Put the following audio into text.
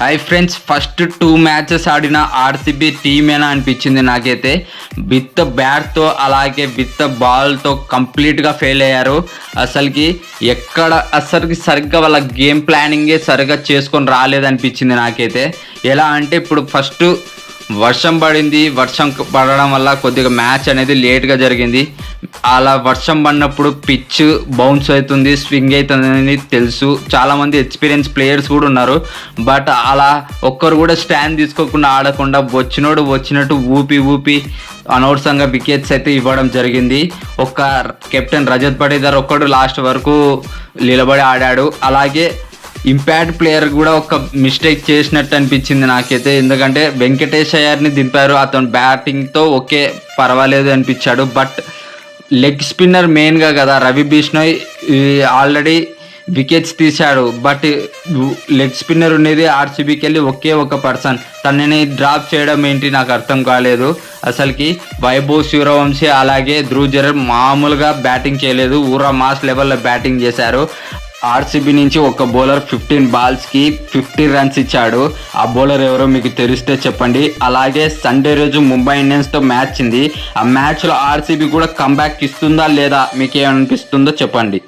Hi friends, first 2 matches ఆడిన RCB టీమేనా అనిపించింది నాకైతే. విత్ బ్యాట్తో అలాగే విత్ బాల్తో కంప్లీట్గా ఫెయిల్ అయ్యారు. అసలుకి సరిగ్గా వాళ్ళ గేమ్ ప్లానింగే సరిగ్గా చేసుకొని రాలేదనిపించింది నాకైతే. ఎలా అంటే ఇప్పుడు ఫస్ట్ వర్షం పడింది. వర్షం పడడం వల్ల కొద్దిగా మ్యాచ్ అనేది లేట్గా జరిగింది. అలా వర్షం పడినప్పుడు పిచ్ బౌన్స్ అవుతుంది, స్వింగ్ అవుతుందని తెలుసు. చాలామంది ఎక్స్పీరియన్స్ ప్లేయర్స్ కూడా ఉన్నారు. బట్ అలా ఒక్కరు కూడా స్టాండ్ తీసుకోకుండా ఆడకుండా వచ్చినట్టు ఊపి అనవసరంగా వికెట్స్ అయితే ఇవ్వడం జరిగింది. ఒక్క కెప్టెన్ రజత్ పటీదార్ ఒక్కడు లాస్ట్ వరకు నిలబడి ఆడాడు. అలాగే ఇంపాక్ట్ ప్లేయర్ కూడా ఒక మిస్టేక్ చేసినట్టు అనిపించింది నాకైతే. ఎందుకంటే వెంకటేష్ అయ్యర్ని దింపారు, అతను బ్యాటింగ్తో ఓకే పర్వాలేదు అనిపించాడు. బట్ లెగ్ స్పిన్నర్ మెయిన్గా కదా, రవి బిష్ణోయ్ ఆల్రెడీ వికెట్స్ తీశాడు. బట్ లెగ్ స్పిన్నర్ ఉండేది ఆర్సీబీకి వెళ్ళి ఒకే ఒక పర్సన్, తనని డ్రాప్ చేయడం ఏంటి నాకు అర్థం కాలేదు. అసలుకి వైభవ్ సూర్యవంశీ అలాగే ధ్రువ్ జురేల్ మామూలుగా బ్యాటింగ్ చేయలేదు, ఊరా మాస్ లెవెల్లో బ్యాటింగ్ చేశారు. ఆర్సీబీ నుంచి ఒక బౌలర్ 15 బాల్స్కి 50 రన్స్ ఇచ్చాడు. ఆ బౌలర్ ఎవరో మీకు తెలిస్తే చెప్పండి. అలాగే సండే రోజు ముంబై ఇండియన్స్తో మ్యాచ్ ఉంది. ఆ మ్యాచ్లో ఆర్సీబీ కూడా కంబ్యాక్ ఇస్తుందా లేదా, మీకు ఏమనిపిస్తుందో చెప్పండి.